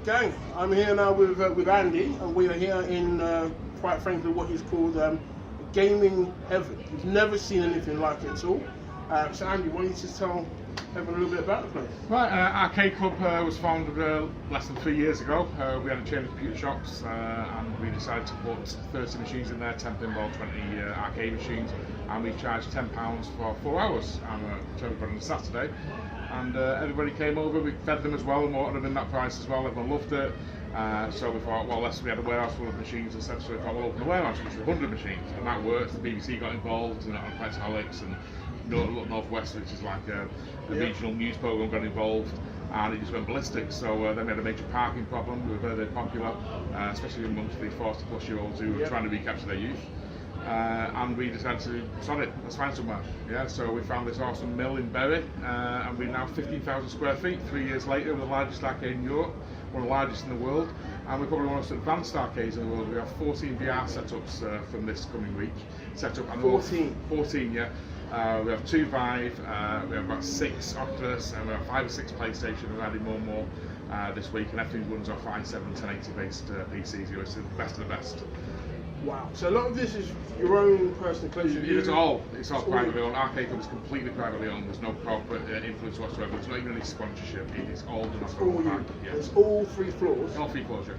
Gang, I'm here now with Andy, and we are here in, quite frankly, what is called gaming heaven. We've never seen anything like it at all. So Andy, why don't you just tell everyone a little bit about the place? Right, Arcade Club was founded less than 3 years ago. We had a chain of computer shops and we decided to put 30 machines in there, 10 pinball, 20 arcade machines, and we charged £10 for 4 hours to everybody on a Saturday. And everybody came over, we fed them as well and wanted them in that price as well, everyone loved it. So we thought, well, we had a warehouse full of machines and stuff, so we thought, we'll open a warehouse which was 100 machines, and that worked. The BBC got involved, and Alex and North West, which is like a regional news programme, got involved, and it just went ballistic. So then we had a major parking problem. We were very, very popular, especially amongst the 40-plus-year-olds who were trying to recapture their youth. And we decided to, sorry, let's find somewhere. Yeah, so we found this awesome mill in Bury, and we're now 15,000 square feet. 3 years later, we're the largest arcade in Europe, one of the largest in the world, and we're probably one of the most advanced arcades in the world. We have 14 VR setups from this coming week. Set up and 14, yeah. We have 2 Vive, we have about 6 Oculus, and we have 5 or 6 PlayStation. We're adding more and more this week, and everything runs off i7 1080 based PCs. It's the best of the best. Wow. So a lot of this is your own personal collection. It's all privately owned. Arcade Club is completely privately owned. There's no corporate influence whatsoever. There's not even any sponsorship. It's all done off our own back. Yeah. It's all 3 floors. All 3 floors, yeah.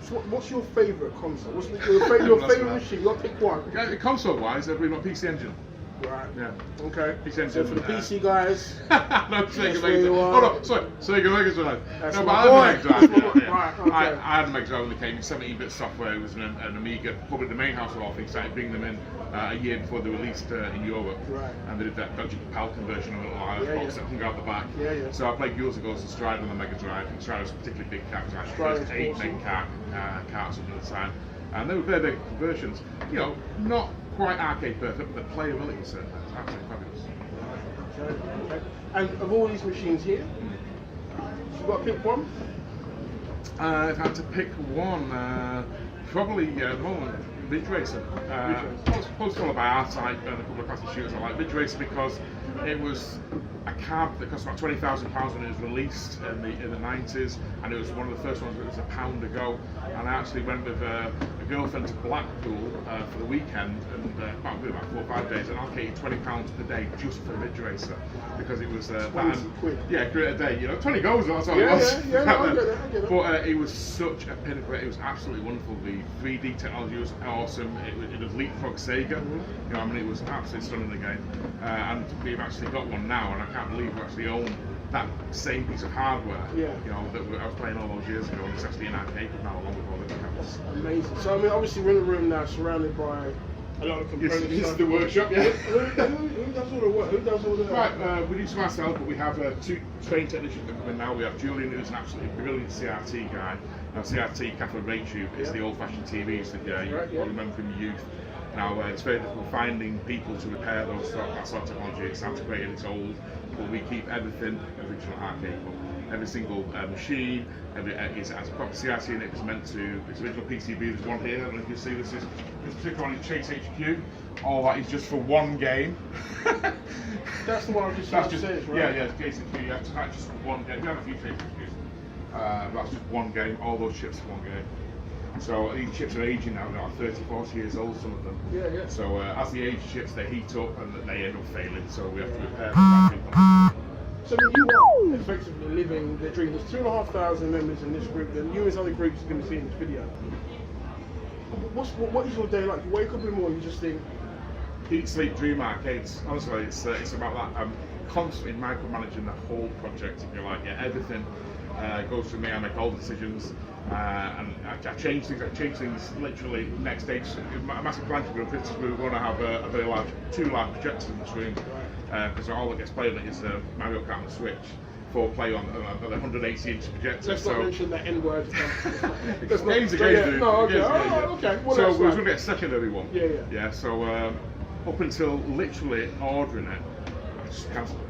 So what's your favourite console? What's your favourite machine? You got to pick one. Yeah, console-wise, we've got PC Engine. Right. Yeah. Okay. PC Engine. So for the PC guys. No, Sega Mega Drive. Oh no, sorry, Sega Mega Drive. That's no, but I had a Mega Drive. Yeah. Right, okay. I had a Mega Drive when they came in 17-bit software. It was an Amiga. Probably the main house of all things started bringing them in a year before they were released in Europe. Right. And they did that dodgy PAL conversion of a little Xbox that hung out the back. Yeah, yeah. So I played Guilds of Ghosts and Stride on the Mega Drive. And Stride was a particularly big card. I had the first 8 meg carts at the time. And they were very big conversions. You know, not quite arcade perfect, but the playability was absolutely fabulous. Okay. And of all these machines here, you've got to pick one? If I had to pick one, probably the moment, Ridge Racer. Post followed by R-Type and a couple of classic shooters I like. Ridge Racer because it was a card that cost about £20,000 when it was released in the 90s, and it was one of the first ones that was £1 a go. And I actually went with a girlfriend to Blackpool for the weekend, and about 4 or 5 days, and allocated £20 per day just for Ridge Racer because it was £20. Yeah, great a day. You know, 20 goes. That's all it was. Yeah, no, I get it. But it was such a pinnacle. It was absolutely wonderful. The 3D technology was awesome. It was leapfrog Sega. You know, I mean, it was absolutely stunning again. And we've actually got one now, and I can't believe we actually own that same piece of hardware. Yeah. You know, that I was playing all those years ago, and it's actually in arcade now, along with all the cameras. Amazing. So I mean, obviously we're in a room now surrounded by a lot of components. This is the workshop, yeah. Who does all the work? Who does all the work? Right, we do some ourselves, but we have 2 trained technicians that come in now. We have Julian, who's an absolutely brilliant CRT guy. Now, CRT, cathode ray tube, is the old-fashioned TVs that you probably remember from your youth. Now, it's very difficult finding people to repair that sort of technology. It's antiquated, it's old, but we keep everything original arcade club. Every single machine, has a proper CRT in it. It's meant to, it's original PCB. There's one here, I don't know if you see this particular one is Chase HQ. All that is just for one game. That's the one I just said, right? Yeah, it's Chase HQ. Yeah, that's just for one game. We have a few Chase HQs. That's just one game. All those chips for one game. So these chips are aging now. They're like 30, 40 years old, some of them. Yeah. So as they age chips, they heat up and they end up failing. So we have to repair them. So you are effectively living the dream. There's 2,500 members in this group. There are numerous other groups you're going to see in this video. What is your day like? You wake up in the morning, you just think, eat, sleep, dream arcades. Honestly, it's about that. I'm constantly micromanaging the whole project, if you like. Yeah, everything goes through me. I make all the decisions, and I change things. I change things literally next day. A massive plan to go. For instance, we were going to have a very large, 2 large projectors in this room, because all that gets played on it is Mario Kart and Switch. 4-play on the 180-inch projector. Let's not mention that N-word. Games are games, dude. Okay. So we was going to get a secondary one. Yeah. So up until literally ordering it, I just cancelled it.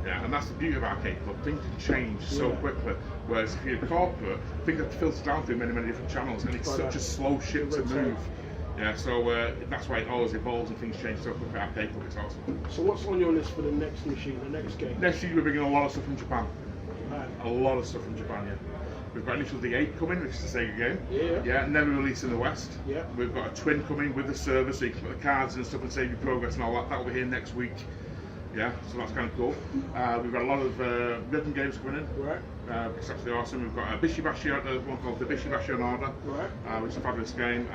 Yeah, and that's the beauty of Arcade Club. Things can change so quickly. Whereas if you're corporate, things have to filter down through many, many different channels, and it's such a slow ship to move. Yeah, so that's why it always evolves and things change so quickly. Arcade Club, it's awesome. So what's on your list for the next machine, the next game? Next year we're bringing a lot of stuff from Japan. Right. A lot of stuff from Japan, yeah. We've got Initial D8 coming, which is a Sega game. Yeah. Yeah, never released in the West. Yeah. We've got a twin coming with the server, so you can put the cards and stuff and save your progress and all that. That will be here next week. Yeah, so that's kind of cool. We've got a lot of rhythm games coming in. Right. It's actually awesome. We've got a Bishibashi, one called the Bishibashi on Order, Right. which is a fabulous game.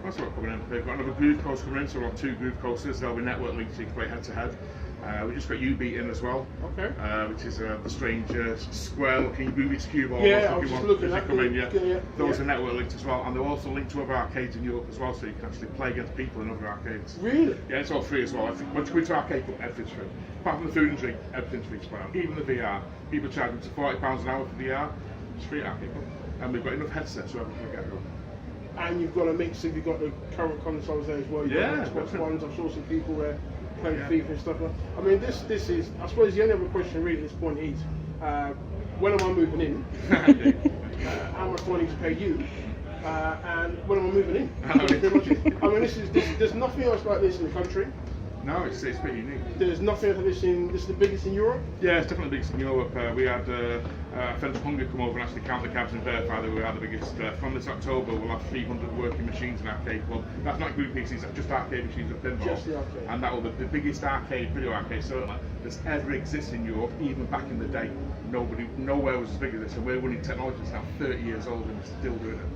What's got coming in? We've got another Groove Coast coming in, so we'll have 2 Groove Coasters. They'll be network linked so you can play head to head. We just got U-Beat in as well, Okay. which is the strange square-looking Rubik's Cube. Yeah, I was just looking at come in, yeah. Yeah. Those are network linked as well, and they're also linked to other arcades in Europe as well, so you can actually play against people in other arcades. Really? Yeah, it's all free as well. I think once you go into arcade, everything's free. Apart from the food and drink, everything's free to play on. Even the VR, people charge them to £40 an hour for VR. It's free at arcade, and we've got enough headsets so everyone can get going. And you've got a mix of, you've got the current consoles there as well. You've Yeah, got Xbox definitely. Ones. I saw some people there playing Yeah. FIFA and stuff. I mean, this is, I suppose the only other question really at this point is, when am I moving in? How much do I need to pay you? And when am I moving in? I mean, there's nothing else like this in the country. No, it's pretty unique. There's nothing like this this is the biggest in Europe? Yeah, it's definitely the biggest in Europe. We had Friends of Hunger come over and actually count the cabs and verify that we are the biggest. From this October, we'll have 300 working machines in Arcade Club. That's not including PCs, that's just arcade machines and pinball. Just the arcade. And that will be the biggest video arcade certainly that's ever existed in Europe, even back in the day. Nowhere was as big as this, and we're running technology that's now 30 years old and we're still doing it.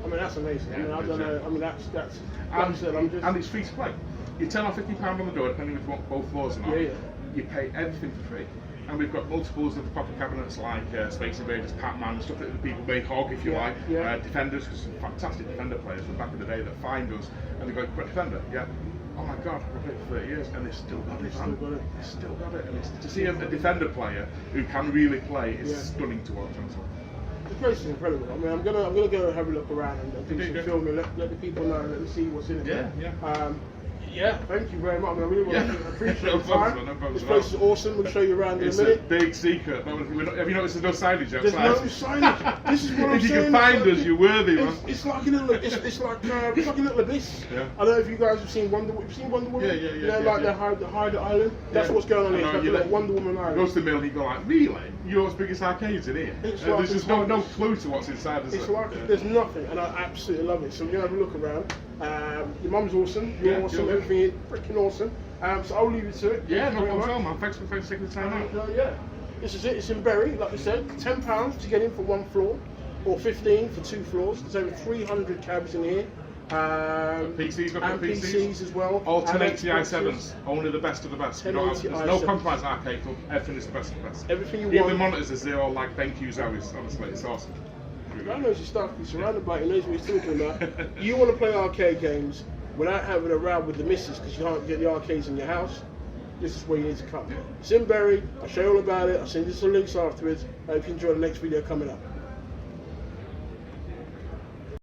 I mean, that's amazing. I mean, I don't know. I mean, that's. Like I said, and it's free to play. You turn off £50 on the door, depending if you want both floors or not. Yeah. You pay everything for free. And we've got multiples of the proper cabinets like Space Invaders, Pac-Man, stuff that the people may hog if you like. Yeah. Defenders, because some fantastic Defender players from back in the day that find us and they go, "Got Defender, yeah. Oh my God, I've played for 30 years and they've still got it, man. They've still got it. And to see a Defender player who can really play is stunning to watch. The place is incredible. I mean, I'm gonna go and have a look around and do some filming. Let the people know. Let me see what's in it. Yeah, thank you very much. I mean, I really want to appreciate the time. This place is awesome. We'll show you around in a minute. It's a big secret. Have you noticed there's no signage outside? There's no signage. This is what I'm saying. If you can find us, you're worthy, man. It's like a little. It's like a little abyss. Yeah. I don't know if you guys have seen Wonder Woman. Have you seen Wonder Woman? Yeah. You know, like they hide the island. That's what's going on here. It's like a little Wonder Woman island. Goes to the mill and you go like, really? Europe's biggest arcades in here? There's just no clue to what's inside. It's like there's nothing, and I absolutely love it. So we're gonna have a look around. Your mum's awesome. You're awesome. Everything is freaking awesome. So I'll leave you to it. Yeah, no problem at all, man. Thanks for taking the time out. Yeah, this is it. It's in Bury, like we said. £10 to get in for 1 floor, or 15 for 2 floors. There's over 300 cabs in here. PCs, and PCs as well. All 1080 i7s, only the best of the best. There's no compromise arcade club. Everything is the best of the best. Everything you want. want. Even the monitors, they're all like BenQs hours. Honestly, it's awesome. Guy knows his stuff. He's surrounded by it. He knows what he's talking about. You want to play arcade games without having a row with the missus because you can't get the arcades in your house. This is where you need to come. It's in Bury. I'll show you all about it. I'll send you some links afterwards. I hope you enjoy the next video coming up.